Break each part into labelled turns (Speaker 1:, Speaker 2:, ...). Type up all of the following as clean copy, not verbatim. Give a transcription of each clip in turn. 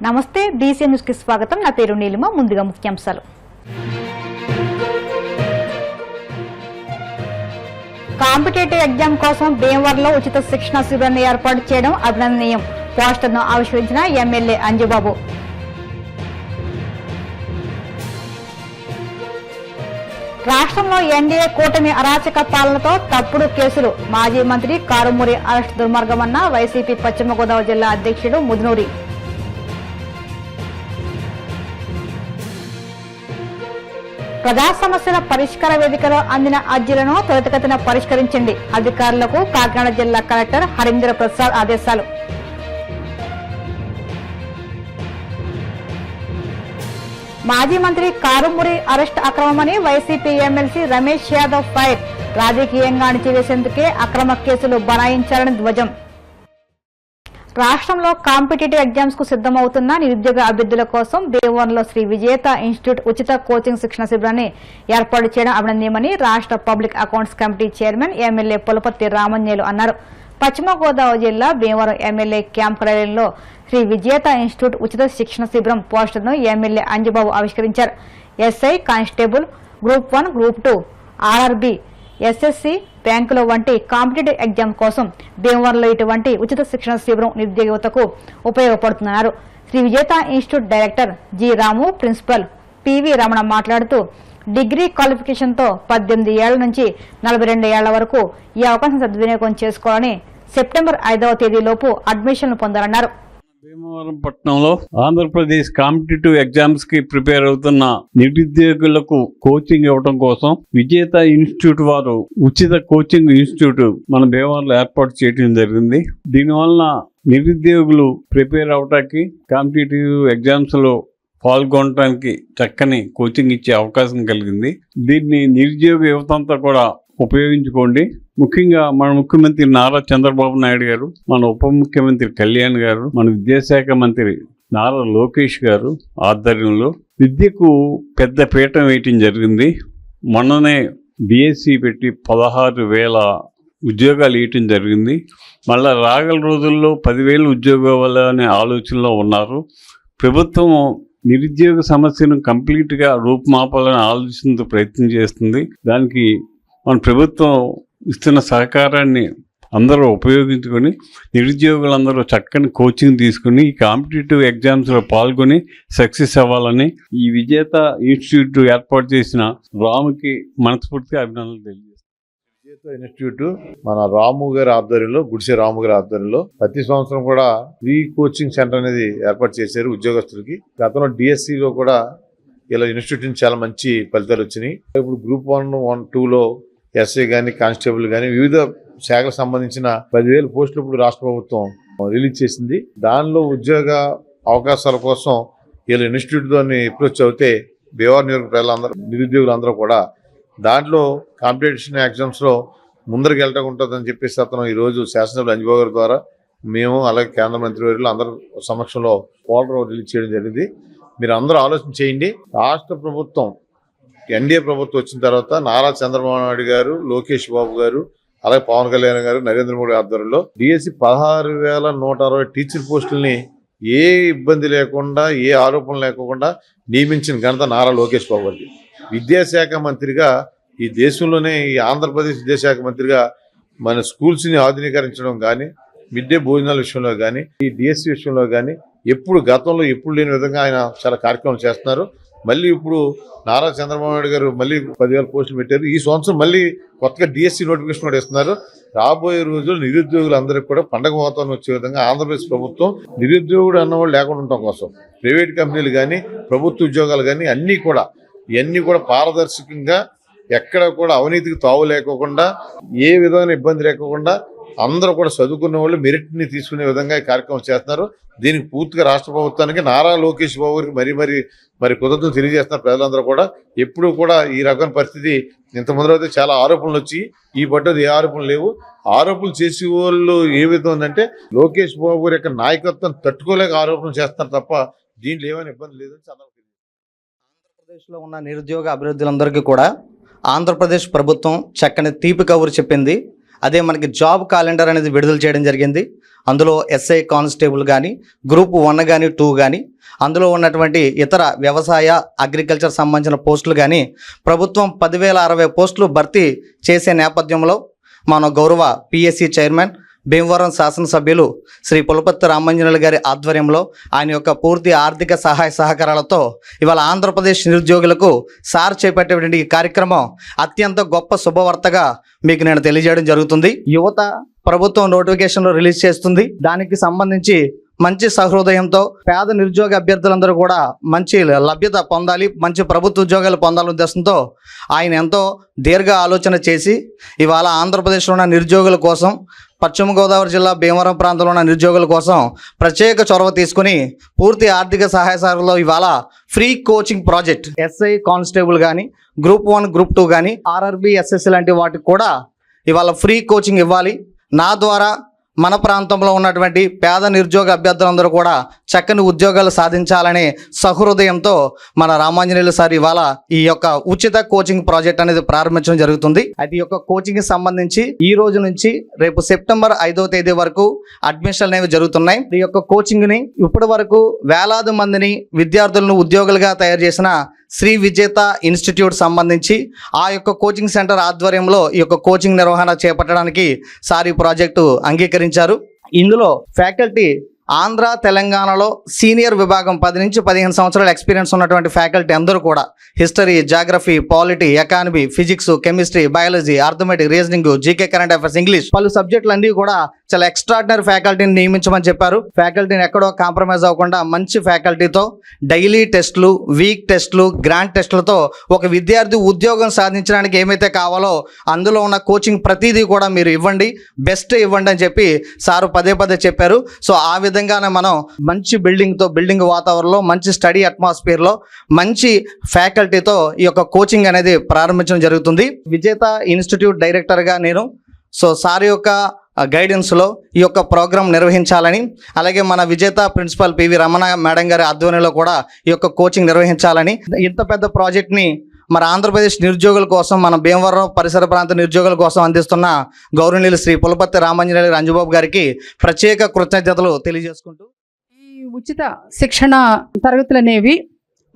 Speaker 1: నమస్తే DC news కి స్వాగతం. నా పేరు నీలిమ. ముందుగా ముఖ్యాంశాలు. కాంపిటేటివ్ ఎగ్జామ్ కోసం భీమవరంలో ఉచిత శిక్షణ శిబిరాన్ని ఏర్పాటు చేయడం అభినందనీయం. పోస్టర్ను ఆవిష్కరించిన ఎమ్మెల్యే అంజుబాబు. రాష్ట్రంలో ఎన్డీఏ కూటమి అరాచక పాలనతో తప్పుడు కేసులు. మాజీ మంత్రి కారుమూరి అరెస్ట్ దుర్మార్గమన్న వైసీపీ పశ్చిమ గోదావరి జిల్లా అధ్యక్షుడు ముదునూరి. ప్రజా సమస్యల పరిష్కార వేదికలో అందిన అర్జీలను త్వరితగతిన పరిష్కరించండి. అధికారులకు కాకినాడ జిల్లా కలెక్టర్ హరీంద్ర ప్రసాద్ ఆదేశాలు. మాజీ మంత్రి కారుమూరి అరెస్ట్ అక్రమమని వైసీపీ ఎమ్మెల్సీ రమేష్ యాదవ్ ఫైర్. రాజకీయంగా అణిచివేసేందుకే అక్రమ కేసులు బనాయించాలని ధ్వజం. రాష్ట్రంలో కాంపిటేటివ్ ఎగ్జామ్స్ కు సిద్దమవుతున్న నిరుద్యోగ అభ్యర్థుల కోసం భీమవరంలో శ్రీ విజేత ఇన్స్టిట్యూట్ ఉచిత కోచింగ్ శిక్షణ శిబిరాన్ని ఏర్పాటు చేయడం అభినందనీయమని రాష్ట్ర public accounts committee chairman MLA Pulaparthi Ramanjaneyulu అన్నారు. పశ్చిమ గోదావరి జిల్లా భీమవరం ఎమ్మెల్యే క్యాంప్ కార్యాలయంలో శ్రీ విజేత ఇన్స్టిట్యూట్ ఉచిత శిక్షణ శిబిరం పోస్టర్ను ఎమ్మెల్యే అంజుబాబు ఆవిష్కరించారు. SI, constable, group 1, group 2, RRB, SSC, బ్యాంకుల వంటి కాంపిటేటివ్ ఎగ్జామ్ కోసం భీమవరంలో ఇటువంటి ఉచిత శిక్షణ శిబిరం నిరుద్యోగ యువతకు ఉపయోగపడుతున్నారు. శ్రీ విజేత ఇన్స్టిట్యూట్ డైరెక్టర్ జి రాము, ప్రిన్సిపల్ పివి రమణ మాట్లాడుతూ డిగ్రీ క్వాలిఫికేషన్తో 18 ఏళ్ల నుంచి 42 ఏళ్ల వరకు ఈ అవకాశం సద్వినియోగం చేసుకోవాలని సెప్టెంబర్ 5వ తేదీలోపు అడ్మిషన్లు పొందాలన్నారు.
Speaker 2: భీమవరం పట్టణంలో ఆంధ్రప్రదేశ్ కాంపిటేటివ్ ఎగ్జామ్స్ కి ప్రిపేర్ అవుతున్న నిరుద్యోగులకు కోచింగ్ ఇవ్వడం కోసం విజేత ఇన్స్టిట్యూట్ వారు ఉచిత కోచింగ్ ఇన్స్టిట్యూట్ మన భీమవరంలో ఏర్పాటు చేయడం జరిగింది. దీనివల్ల నిరుద్యోగులు ప్రిపేర్ అవడానికి, కాంపిటేటివ్ ఎగ్జామ్స్ లో పాల్గొనడానికి చక్కని కోచింగ్ ఇచ్చే అవకాశం కలిగింది. దీన్ని నిరుద్యోగ యువతంతా కూడా ఉపయోగించుకోండి. ముఖ్యంగా మన ముఖ్యమంత్రి నారా చంద్రబాబు నాయుడు గారు, మన ఉప ముఖ్యమంత్రి కళ్యాణ్ గారు, మన విద్యాశాఖ మంత్రి నారా లోకేష్ గారు ఆధ్వర్యంలో విద్యకు పెద్ద పీఠం వేయటం జరిగింది. మొన్ననే డిఎస్సి పెట్టి 16,000 ఉద్యోగాలు ఇవ్వటం జరిగింది. మళ్ళా రాగల రోజుల్లో 10,000 ఉద్యోగాలు అనే ఆలోచనలో ఉన్నారు. ప్రభుత్వం నిరుద్యోగ సమస్యను కంప్లీట్గా రూపుమాపాలని ఆలోచనతో ప్రయత్నం చేస్తుంది. దానికి మన ప్రభుత్వం ఇస్తున్న సహకారాన్ని అందరూ ఉపయోగించుకొని నిరుద్యోగులందరూ చక్కని కోచింగ్ తీసుకుని ఈ కాంపిటేటివ్ ఎగ్జామ్స్లో పాల్గొని సక్సెస్ అవ్వాలని ఈ విజేత ఇన్స్టిట్యూట్ ఏర్పాటు చేసిన రాముకి మనస్ఫూర్తిగా అభినందనలు తెలియజేస్తాను.
Speaker 3: విజేత ఇన్స్టిట్యూట్ మన రాము గారి ఆధ్వర్యంలో, గుడిసె రాము గారి ఆధ్వర్యంలో ప్రతి సంవత్సరం కూడా ఫ్రీ కోచింగ్ సెంటర్ అనేది ఏర్పాటు చేశారు ఉద్యోగస్తులకి. గతంలో డిఎస్సిలో కూడా ఇలా ఇన్స్టిట్యూట్ నుంచి చాలా మంచి ఫలితాలు వచ్చినాయి. ఇప్పుడు గ్రూప్ 1, 2లో ఎస్ఐ కానీ, కానిస్టేబుల్ కానీ వివిధ శాఖలకు సంబంధించిన 10,000 పోస్టులు ఇప్పుడు రాష్ట్ర ప్రభుత్వం రిలీజ్ చేసింది. దానిలో ఉద్యోగ అవకాశాల కోసం వీళ్ళు ఇన్స్టిట్యూట్ తోని అప్రోచ్ అవుతే భీమవరం ప్రజలందరూ, నిరుద్యోగులందరూ కూడా దాంట్లో కాంపిటీషన్ ఎగ్జామ్స్ లో ముందరికి వెళ్ళటం ఉంటుందని చెప్పేసి అతను ఈరోజు శాసనసభ్యులు అంజుబాబు గారి ద్వారా మేము, అలాగే కేంద్ర మంత్రి వర్యులు అందరూ సమక్షంలో పోస్టర్ రిలీజ్ చేయడం జరిగింది. మీరు అందరూ ఆలోచన చేయండి. రాష్ట్ర ప్రభుత్వం, ఎన్డీఏ ప్రభుత్వం వచ్చిన తర్వాత నారా చంద్రబాబు నాయుడు గారు, లోకేష్ బాబు గారు, అలాగే పవన్ కళ్యాణ్ గారు, నరేంద్ర మోడీ ఆధ్వర్యంలో డిఎస్సి 16,160 టీచర్ పోస్టుల్ని ఏ ఇబ్బంది లేకుండా, ఏ ఆరోపణ లేకుండా నియమించిన ఘనత నారా లోకేష్ బాబు గారికి. విద్యాశాఖ మంత్రిగా ఈ దేశంలోనే, ఈ ఆంధ్రప్రదేశ్ విద్యాశాఖ మంత్రిగా మన స్కూల్స్ని ఆధునీకరించడం కానీ, మిడ్ డే భోజనాల విషయంలో కానీ, ఈ డిఎస్సి విషయంలో కానీ గతంలో ఎప్పుడు లేని విధంగా ఆయన చాలా కార్యక్రమాలు చేస్తున్నారు. మళ్ళీ ఇప్పుడు నారా చంద్రబాబు నాయుడు గారు మళ్ళీ 10,000 పోస్టులు పెట్టారు. ఈ సంవత్సరం మళ్ళీ కొత్తగా డిఎస్సి నోటిఫికేషన్ కూడా ఇస్తున్నారు. రాబోయే రోజులు నిరుద్యోగులందరికీ కూడా పండగ వాతావరణం వచ్చే విధంగా ఆంధ్రప్రదేశ్ ప్రభుత్వం నిరుద్యోగుడు అన్నవాళ్ళు లేకుండా ఉండటం కోసం ప్రైవేట్ కంపెనీలు కానీ, ప్రభుత్వ ఉద్యోగాలు కానీ ఇవన్నీ కూడా పారదర్శకంగా, ఎక్కడ కూడా అవినీతికి తావు లేకోకుండా, ఏ విధమైన ఇబ్బంది లేకుండా అందరూ కూడా చదువుకున్న వాళ్ళు మెరిట్ని తీసుకునే విధంగా ఈ కార్యక్రమం చేస్తున్నారు. దీనికి పూర్తిగా రాష్ట్ర ప్రభుత్వానికి, నారా లోకేష్ బాబు గారికి మరి కృతజ్ఞతలు తెలియజేస్తున్నారు. ప్రజలందరూ కూడా ఎప్పుడు కూడా ఈ రకమైన పరిస్థితి ఇంతమంది అయితే చాలా ఆరోపణలు వచ్చి ఈ పట్టది ఏ ఆరోపణలు లేవు. ఆరోపణలు చేసే వాళ్ళు ఏ విధంగా ఉందంటే లోకేష్ బాబు గారి యొక్క నాయకత్వం తట్టుకోలేక ఆరోపణలు చేస్తారు తప్ప దీంట్లో ఏమైనా ఇబ్బంది లేదని చాలా.
Speaker 4: ఆంధ్రప్రదేశ్లో ఉన్న నిరుద్యోగ అభివృద్ధులందరికీ కూడా ఆంధ్రప్రదేశ్ ప్రభుత్వం చక్కని తీపి కబురు చెప్పింది. అదే మనకి జాబ్ క్యాలెండర్ అనేది విడుదల చేయడం జరిగింది. అందులో ఎస్ఐ, కానిస్టేబుల్ కానీ, గ్రూప్ 1 కానీ, 2 కానీ అందులో ఉన్నటువంటి ఇతర వ్యవసాయ అగ్రికల్చర్ సంబంధించిన పోస్టులు కానీ ప్రభుత్వం 10,060 పోస్టులు భర్తీ చేసే నేపథ్యంలో మన గౌరవ పిఎస్సి చైర్మన్ భీమవరం శాసనసభ్యులు శ్రీ పులపర్తి రామాంజనేయులు గారి ఆధ్వర్యంలో ఆయన యొక్క పూర్తి ఆర్థిక సహాయ సహకారాలతో ఇవాళ ఆంధ్రప్రదేశ్ నిరుద్యోగులకు సార్ చేపట్టేటువంటి ఈ కార్యక్రమం అత్యంత గొప్ప శుభవార్తగా మీకు నేను తెలియజేయడం జరుగుతుంది. యువత ప్రభుత్వం నోటిఫికేషన్లు రిలీజ్ చేస్తుంది. దానికి సంబంధించి మంచి సహృదయంతో పేద నిరుద్యోగ అభ్యర్థులందరూ కూడా మంచి లభ్యత పొందాలి, మంచి ప్రభుత్వ ఉద్యోగాలు పొందాలనే ఉద్దేశంతో ఆయన ఎంతో దీర్ఘ ఆలోచన చేసి ఇవాళ ఆంధ్రప్రదేశ్లో ఉన్న నిరుద్యోగుల కోసం, పశ్చిమ గోదావరి జిల్లా భీమవరం ప్రాంతంలో ఉన్న నిరుద్యోగుల కోసం ప్రత్యేక చొరవ తీసుకుని పూర్తి ఆర్థిక సహాయ సహకారంలో ఇవాళ free coaching project SI constable కానీ, గ్రూప్ 1 గ్రూప్ 2 కానీ, ఆర్ఆర్బి ఎస్ఎస్సి లాంటి వాటికి కూడా ఇవాళ ఫ్రీ కోచింగ్ ఇవ్వాలి. నా ద్వారా మన ప్రాంతంలో ఉన్నటువంటి పేద నిరుద్యోగ అభ్యర్థులందరూ కూడా చక్కని ఉద్యోగాలు సాధించాలనే సహృదయంతో మన రామాంజనేయులు సార్ ఇవాళ ఈ యొక్క ఉచిత కోచింగ్ ప్రాజెక్ట్ అనేది ప్రారంభించడం జరుగుతుంది. అది యొక్క కోచింగ్ సంబంధించి ఈ రోజు నుంచి రేపు సెప్టెంబర్ 5వ తేదీ వరకు అడ్మిషన్లు అనేవి జరుగుతున్నాయి. ఈ యొక్క కోచింగ్ ని ఇప్పటి వరకు వేలాది మందిని విద్యార్థులను ఉద్యోగులుగా తయారు చేసిన శ్రీ విజేత ఇన్స్టిట్యూట్ సంబంధించి ఆ యొక్క కోచింగ్ సెంటర్ ఆధ్వర్యంలో ఈ యొక్క కోచింగ్ నిర్వహణ చేపట్టడానికి సార్ ఈ ప్రాజెక్టు అంగీకరించారు. ఇందులో ఫ్యాకల్టీ ఆంధ్ర తెలంగాణలో సీనియర్ విభాగం 10 నుంచి 15 సంవత్సరాల ఎక్స్పీరియన్స్ ఉన్నటువంటి ఫ్యాకల్టీ అందరూ కూడా history, geography, polity, economy, physics, chemistry, biology, arithmetic, reasoning, GK, current affairs, English పలు సబ్జెక్టులు అన్ని కూడా చాలా ఎక్స్ట్రాడినరీ ఫ్యాకల్టీని నియమించమని చెప్పారు. ఫ్యాకల్టీని ఎక్కడో కాంప్రమైజ్ అవ్వకుండా మంచి ఫ్యాకల్టీతో డైలీ టెస్టులు, వీక్ టెస్టులు, గ్రాండ్ టెస్టులతో ఒక విద్యార్థి ఉద్యోగం సాధించడానికి ఏమైతే కావాలో అందులో ఉన్న కోచింగ్ ప్రతిదీ కూడా మీరు ఇవ్వండి, బెస్ట్ ఇవ్వండి అని చెప్పి సారు పదే పదే చెప్పారు. సో ఆ విధంగానే మనం మంచి బిల్డింగ్ వాతావరణంలో, మంచి స్టడీ అట్మాస్ఫియర్లో, మంచి ఫ్యాకల్టీతో ఈ యొక్క కోచింగ్ అనేది ప్రారంభించడం జరుగుతుంది. విజేత ఇన్స్టిట్యూట్ డైరెక్టర్గా నేను సార్ యొక్క గైడెన్స్లో ఈ యొక్క ప్రోగ్రాం నిర్వహించాలని, అలాగే మన విజేత ప్రిన్సిపల్ పివి రమణ మేడం గారి ఆధ్వర్యంలో కూడా ఈ యొక్క కోచింగ్ నిర్వహించాలని, ఇంత పెద్ద ప్రాజెక్ట్ని మన ఆంధ్రప్రదేశ్ నిరుద్యోగుల కోసం, మన భీమవరం పరిసర ప్రాంత నిరుద్యోగుల కోసం అందిస్తున్న గౌరవనీయులు శ్రీ పులపర్తి రామాంజనేయులు రంజుబాబు గారికి ప్రత్యేక కృతజ్ఞతలు తెలియజేసుకుంటూ,
Speaker 5: ఈ ఉచిత శిక్షణ తరగతులు అనేవి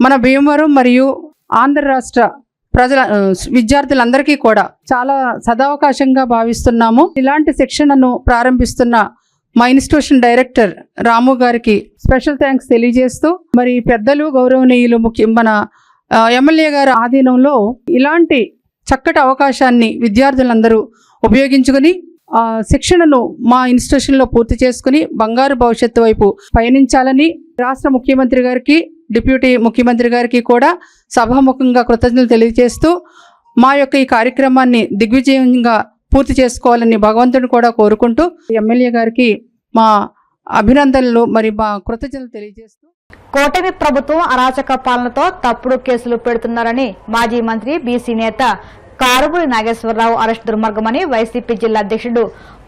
Speaker 5: మన భీమవరం మరియు ఆంధ్ర రాష్ట్ర ప్రజల విద్యార్థులందరికీ కూడా చాలా సదవకాశంగా భావిస్తున్నాము. ఇలాంటి శిక్షణను ప్రారంభిస్తున్న మా ఇన్స్టిట్యూషన్ డైరెక్టర్ రాము గారికి స్పెషల్ థ్యాంక్స్ తెలియజేస్తూ, మరి పెద్దలు గౌరవనీయులు మన ఎమ్మెల్యే గారి ఆధీనంలో ఇలాంటి చక్కటి అవకాశాన్ని విద్యార్థులందరూ ఉపయోగించుకుని శిక్షణను మా ఇన్స్టిట్యూషన్లో పూర్తి చేసుకుని బంగారు భవిష్యత్తు వైపు పయనించాలని రాష్ట్ర ముఖ్యమంత్రి గారికి, డిప్యూటీ ముఖ్యమంత్రి గారికి కూడా సభాముఖంగా కృతజ్ఞతలు తెలియజేస్తూ, మా యొక్క ఈ కార్యక్రమాన్ని దిగ్విజయంగా పూర్తి చేసుకోవాలని భగవంతుని కూడా కోరుకుంటూ ఎమ్మెల్యే గారికి మా అభినందనలు మరి మా కృతజ్ఞతలు తెలియజేస్తూ,
Speaker 1: కూటమి ప్రభుత్వం అరాచక పాలనతో తప్పుడు కేసులు పెడుతున్నారని మాజీ మంత్రి బీసీ నేత కారుమూరి నాగేశ్వరరావు అరెస్ట్ దుర్మార్గమని వైసీపీ జిల్లా అధ్యక్షుడు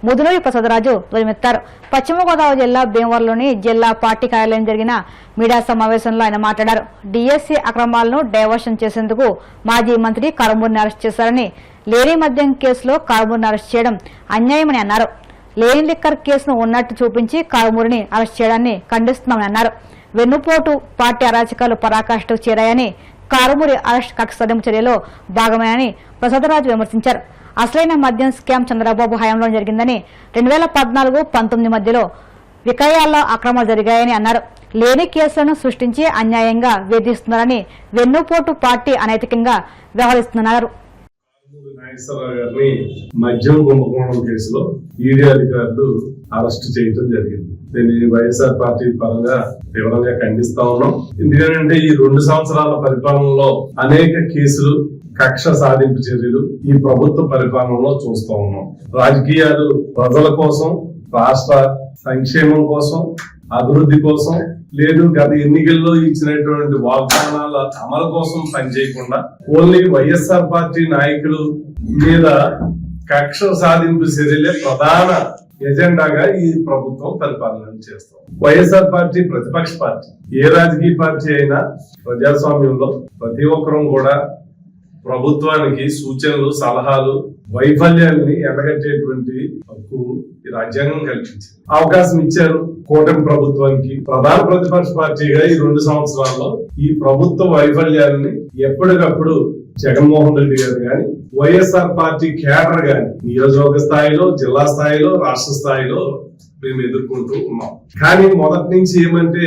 Speaker 1: ముదునూరి ప్రసాదరాజు ధ్వజమెత్తారు. పశ్చిమ గోదావరి జిల్లా భీమవరంలోని జిల్లా పార్టీ కార్యాలయం జరిగిన మీడియా సమావేశంలో ఆయన మాట్లాడారు. డీఎస్సీ అక్రమాలను డైవర్షన్ చేసేందుకు మాజీ మంత్రి కారుమూరిని అరెస్ట్ చేశారని, లేని మద్యం కేసులో కారుమూరిని అరెస్ట్ చేయడం అన్యాయమని అన్నారు. లేని లిక్కర్ కేసును ఉన్నట్టు చూపించి కారుమూరిని అరెస్ట్ చేయడాన్ని ఖండిస్తున్నామని అన్నారు. వెన్నుపోటు పార్టీ అరాచకాలు పరాకాష్ఠకు చేరాయని, కారుమూరి అరెస్ట్ కక్ష సాధింపు చర్యలో భాగమేనని ప్రసాదరాజు విమర్శించారు. అసలైన మద్యం స్కామ్ చంద్రబాబు హయాంలో జరిగిందని, 2014-19 మధ్యలో విక్రయాల్లో అక్రమాలు జరిగాయని అన్నారు. లేని కేసులను సృష్టించి అన్యాయంగా వేధిస్తున్నారని, వెన్నుపోటు పార్టీ అనైతికంగా వ్యవహరిస్తున్నారు.
Speaker 6: నాగేశ్వరరావు గారిని మద్యం కుంభకోణం కేసులో ఈడీ అధికారులు అరెస్ట్ చేయడం జరిగింది. దీన్ని వైఎస్ఆర్ పార్టీ పరంగా తీవ్రంగా ఖండిస్తా ఉన్నాం. ఎందుకంటే ఈ 2 సంవత్సరాల పరిపాలనలో అనేక కేసులు, కక్ష సాధింపు చర్యలు ఈ ప్రభుత్వ పరిపాలనలో చూస్తూ ఉన్నాం. రాజకీయాలు ప్రజల కోసం, రాష్ట్ర సంక్షేమం కోసం, అభివృద్ధి కోసం లేదు, గత ఎన్నికల్లో ఇచ్చినటువంటి వాగ్దానాల అమలు కోసం పనిచేయకుండా ఓన్లీ వైఎస్ఆర్ పార్టీ నాయకులు మీద కక్ష సాధింపు చర్యలే ప్రధాన ఎజెండాగా ఈ ప్రభుత్వం పరిపాలన చేస్తాం. వైఎస్ఆర్ పార్టీ ప్రతిపక్ష పార్టీ. ఏ రాజకీయ పార్టీ అయినా ప్రజాస్వామ్యంలో ప్రతి ఒక్కరూ కూడా ప్రభుత్వానికి సూచనలు, సలహాలు, వైఫల్యాన్ని ఎండగట్టేటువంటి హక్కు ఈ రాజ్యాంగం కల్పించింది. అవకాశం ఇచ్చారు. కూటమి ప్రభుత్వానికి ప్రధాన ప్రతిపక్ష పార్టీగా ఈ 2 సంవత్సరాల్లో ఈ ప్రభుత్వ వైఫల్యాలని ఎప్పటికప్పుడు జగన్మోహన్ రెడ్డి గారు గాని వైఎస్ఆర్ పార్టీ కేడర్ గాని నియోజకవర్గ స్థాయిలో, జిల్లా స్థాయిలో, రాష్ట్ర స్థాయిలో మేము ఎదుర్కొంటూ ఉన్నాం. కానీ మొదటి నుంచి ఏమంటే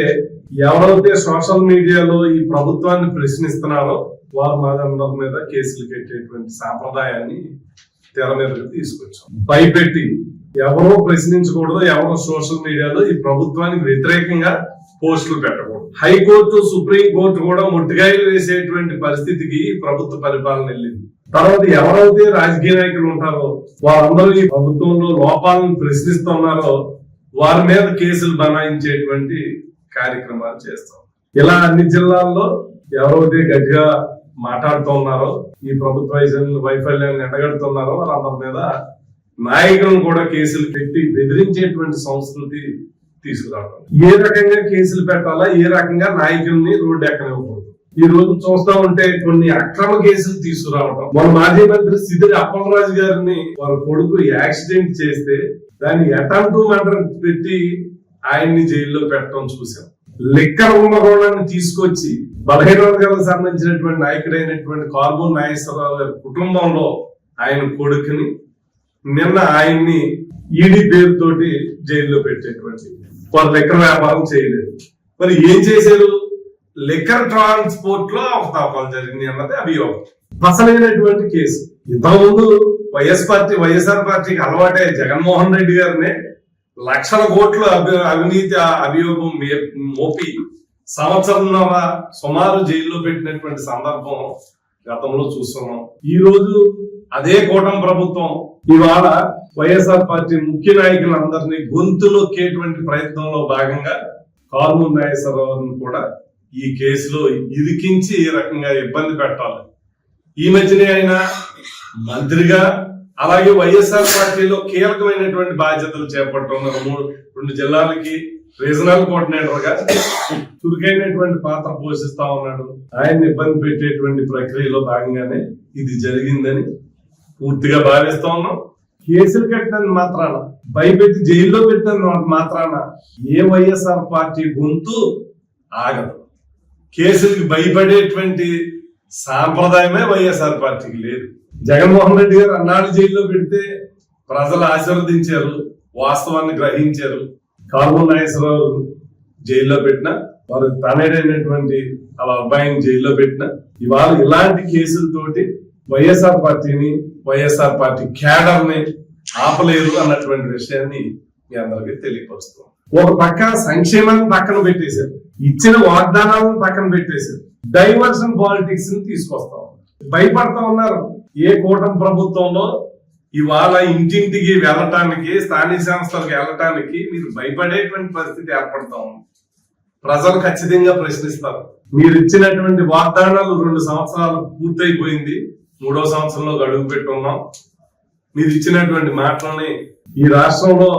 Speaker 6: ఎవరైతే సోషల్ మీడియాలో ఈ ప్రభుత్వాన్ని ప్రశ్నిస్తున్నారో వారు మనందరి మీద కేసులు పెట్టేటువంటి సాంప్రదాయాన్ని తెర మీదకి తీసుకొచ్చాం. భయపెట్టి ఎవరో ప్రశ్నించకూడదు, ఎవరో సోషల్ మీడియాలో ఈ ప్రభుత్వానికి వ్యతిరేకంగా పోస్టులు పెట్టకూడదు. హైకోర్టు, సుప్రీం కోర్టు కూడా ముట్టికాయలు వేసేటువంటి పరిస్థితికి ప్రభుత్వ పరిపాలన వెళ్ళింది. తర్వాత ఎవరైతే రాజకీయ నాయకులు ఉంటారో వారందరూ ఈ ప్రభుత్వంలో లోపాలను ప్రశ్నిస్తున్నారో వారి మీద కేసులు బనాయించేటువంటి కార్యక్రమాలు చేస్తాం. ఇలా అన్ని జిల్లాల్లో ఎవరైతే గట్టిగా మాట్లాడుతున్నారో ఈ ప్రభుత్వ వైఫల్యాన్ని ఎండగడుతున్నారో వాళ్ళందరి మీద నాయకులను కూడా కేసులు పెట్టి బెదిరించేటువంటి సంస్కృతి తీసుకురావడం. ఏ రకంగా కేసులు పెట్టాలా, ఏ రకంగా నాయకుల్ని రోడ్డు ఎక్కనివ్వకూడదు. ఈ రోజు చూస్తా ఉంటే కొన్ని అక్రమ కేసులు తీసుకురావడం. మన మాజీ మంత్రి సిద్దిరి అప్పలరాజు గారిని వారి కొడుకు యాక్సిడెంట్ చేస్తే దాన్ని అటెంప్ట్ మర్డర్ పెట్టి ఆయన్ని జైల్లో పెట్టడం చూసాం. లిక్కర్ కుంభకోణాన్ని తీసుకొచ్చి బలహీన వర్గాలకు సంబంధించినటువంటి నాయకుడైనటువంటి కార్బూన్ నాగేశ్వరరావు గారి కుటుంబంలో ఆయన కొడుకుని నిన్న ఆయన్ని ఈడీ పేరుతోటి జైల్లో పెట్టేటువంటి వారు లిక్కర్ వ్యాపారం చేయలేదు. మరి ఏం చేశారు? లిక్కర్ ట్రాన్స్పోర్ట్ లో అవకతవకలు జరిగింది అన్నది అభియోగం. అసలైనటువంటి కేసు. ఇంతకుముందు వైఎస్ఆర్ పార్టీకి అలవాటే జగన్మోహన్ రెడ్డి గారినే లక్షల కోట్ల అవినీతి అభియోగం మోపి సంవత్సరంన్నర సుమారు జైల్లో పెట్టినటువంటి సందర్భం గతంలో చూస్తున్నాం. ఈ రోజు అదే కూటమి ప్రభుత్వం ఇవాళ వైఎస్ఆర్ పార్టీ ముఖ్య నాయకులందరినీ గొంతు నొక్కేటువంటి ప్రయత్నంలో భాగంగా కార్మూర్ నాగేశ్వరరావును కూడా ఈ కేసులో ఇరికించి ఏ రకంగా ఇబ్బంది పెట్టాలి. ఈ మధ్యనే ఆయన మంత్రిగా అలాగే వైఎస్ఆర్ పార్టీలో కీలకమైనటువంటి బాధ్యతలు చేపట్టడం, 2 జిల్లాలకి రీజనల్ కోఆర్డినేటర్ గా చురుకైనటువంటి పాత్ర పోషిస్తా ఉన్నాడు. ఆయన్ని ఇబ్బంది పెట్టేటువంటి ప్రక్రియలో భాగంగానే ఇది జరిగిందని పూర్తిగా భావిస్తా ఉన్నాం. కేసులు కట్టిన మాత్రాన, భయపెట్టి జైల్లో పెట్టిన మాత్రాన ఏ వైఎస్ఆర్ పార్టీ గొంతు ఆగదు. కేసులకు భయపడేటువంటి సాంప్రదాయమే వైఎస్ఆర్ పార్టీకి లేదు. జగన్మోహన్ రెడ్డి గారు అన్నాడు జైల్లో పెడితే ప్రజలు ఆశీర్వదించారు, వాస్తవాన్ని గ్రహించారు. కార్మూర్ నాగేశ్వరరావు జైల్లో పెట్టిన, వారు తనయుడైనటువంటి వాళ్ళ అబ్బాయిని జైల్లో పెట్టిన, ఇవాళ ఇలాంటి కేసులతోటి వైఎస్ఆర్ పార్టీని, వైఎస్ఆర్ పార్టీ క్యాడర్ ని ఆపలేరు అన్నటువంటి విషయాన్ని మీ అందరికీ తెలియపరుస్తాం. ఒక పక్క సంక్షేమాన్ని పక్కన పెట్టేశారు, ఇచ్చిన వాగ్దానాలను పక్కన పెట్టేశారు, డైవర్షన్ పాలిటిక్స్ ని తీసుకొస్తా ఉన్నారు. భయపడతా ఉన్నారు. ఏ కూటమి ప్రభుత్వంలో ఇవాళ ఇంటింటికి వెళ్ళటానికి, స్థానిక సంస్థలకు వెళ్ళటానికి మీరు భయపడేటువంటి పరిస్థితి ఏర్పడతా ఉంది. ప్రజలు ఖచ్చితంగా ప్రశ్నిస్తారు. మీరు ఇచ్చినటువంటి వాగ్దానాలు 2 సంవత్సరాలు పూర్తయిపోయింది, 3వ సంవత్సరంలో అడుగు పెట్టున్నాం. మీరు ఇచ్చినటువంటి మాటలని ఈ రాష్ట్రంలో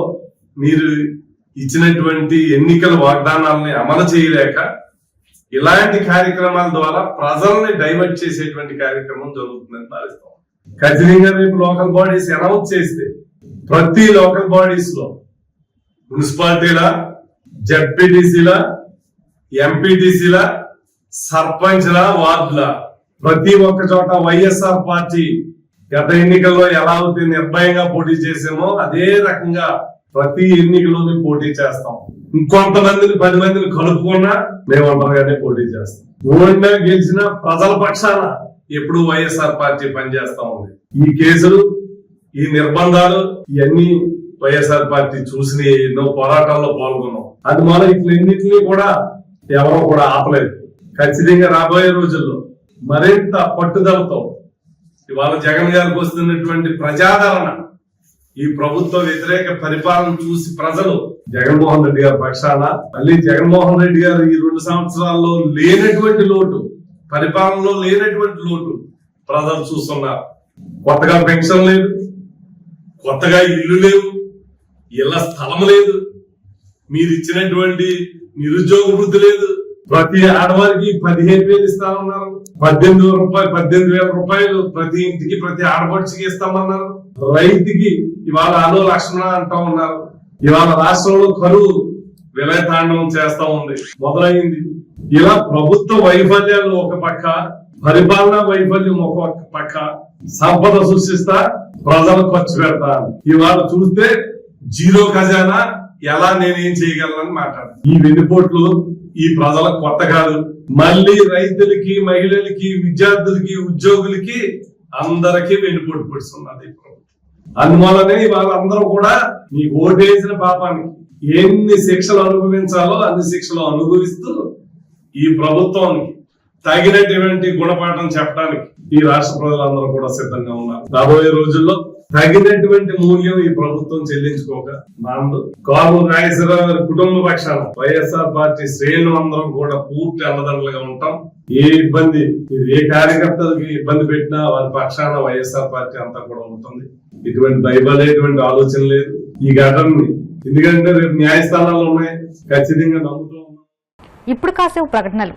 Speaker 6: మీరు ఇచ్చినటువంటి ఎన్నికల వాగ్దానాలని అమలు చేయలేక ఇలాంటి కార్యక్రమాల ద్వారా ప్రజల్ని డైవర్ట్ చేసేటువంటి కార్యక్రమం జరుగుతుందని భావిస్తాం. ఖచ్చితంగా రేపు లోకల్ బాడీస్ అనౌన్స్ చేస్తే ప్రతి లోకల్ బాడీస్ లో మున్సిపాలిటీల, జడ్పీటీసీల, ఎంపీటీసీల, సర్పంచ్ల, వార్డుల ప్రతి ఒక్క చోట వైఎస్ఆర్ పార్టీ గత ఎన్నికల్లో ఎలా అయితే నిర్భయంగా పోటీ చేసామో అదే రకంగా ప్రతి ఎన్నికలోనే పోటీ చేస్తాం. ఇంకొంతమందిని 10 మందిని కలుపుకున్నా మేము ఒంటరిగానే పోటీ చేస్తాం. ఓడినా గెలిచినా ప్రజల పక్షాన ఎప్పుడు వైఎస్ఆర్ పార్టీ పనిచేస్తా ఉంది. ఈ కేసులు, ఈ నిర్బంధాలు ఇవన్నీ వైఎస్ఆర్ పార్టీ చూసిన ఎన్నో పోరాటాల్లో పాల్గొన్నాం. అది మనం ఇట్లన్నింటినీ కూడా ఎవరో కూడా ఆపలేదు. ఖచ్చితంగా రాబోయే రోజుల్లో మరింత పట్టుదలతో ఇవాళ జగన్ గారికి వస్తున్నటువంటి ప్రజాదరణ, ఈ ప్రభుత్వ వ్యతిరేక పరిపాలన చూసి ప్రజలు జగన్మోహన్ రెడ్డి గారి పక్షాన, మళ్ళీ జగన్మోహన్ రెడ్డి గారు ఈ 2 సంవత్సరాల్లో లేనటువంటి లోటు, పరిపాలనలో లేనటువంటి లోటు ప్రజలు చూస్తున్నారు. కొత్తగా పెన్షన్ లేదు, కొత్తగా ఇల్లు లేవు, ఇళ్ల స్థలం లేదు, మీరు ఇచ్చినటువంటి నిరుద్యోగ వృద్ధి లేదు. ప్రతి ఆడవారికి 15,000 ఇస్తామన్నారు, 18,000 రూపాయలు ప్రతి ఇంటికి, ప్రతి ఆడపడిచికి ఇస్తామన్నారు. రైతుకి ఇవాళ 6 లక్షల అంటా ఉన్నారు. ఇవాళ రాష్ట్రంలో కరువు విలయతాండవం చేస్తా ఉంది, మొదలైంది. ఇలా ప్రభుత్వ వైఫల్యాలు ఒక పక్క, పరిపాలనా వైఫల్యం ఒక పక్క, సంపద సృష్టిస్తా ప్రజలకు ఖర్చు పెడతా. ఇవాళ చూస్తే జీరో ఖజానా, ఎలా నేనేం చేయగలనని మాట్లాడు. ఈ వెన్నుపోట్లు ఈ ప్రజలకు కొత్త కాదు. మళ్ళీ రైతులకి, మహిళలకి, విద్యార్థులకి, ఉద్యోగులకి అందరికీ వెన్నుపోటు పొడుస్తున్నది ప్రభుత్వం. అందువల్లనే వాళ్ళందరూ కూడా ఈ ఓటేసిన పాపానికి ఎన్ని శిక్షలు అనుభవించాలో అన్ని శిక్షలు అనుభవిస్తూ ఈ ప్రభుత్వానికి తగినటువంటి గుణపాఠం చెప్పడానికి ఈ రాష్ట్ర ప్రజలందరూ కూడా సిద్ధంగా ఉన్నారు. రాబోయే రోజుల్లో తగినటువంటి మూల్యం ఈ ప్రభుత్వం చెల్లించుకోక మాందు. కారు నాగేశ్వరరావు గారి కుటుంబ పక్షాన వైఎస్ఆర్ పార్టీ శ్రేణులు అందరం కూడా పూర్తి అండదండలుగా ఉంటాం. ఏ ఇబ్బంది, ఏ కార్యకర్తలకి ఇబ్బంది పెట్టినా వారి పక్షాన వైఎస్ఆర్ పార్టీ అంతా కూడా ఉంటుంది. ఇటువంటి భయపడేటువంటి ఆలోచన లేదు ఈ ఘటనని. ఎందుకంటే రేపు న్యాయస్థానాలు ఉన్నాయి, ఖచ్చితంగా నమ్ముతూ ఉన్నాం.
Speaker 1: ఇప్పుడు కాసేపు ప్రకటనలు.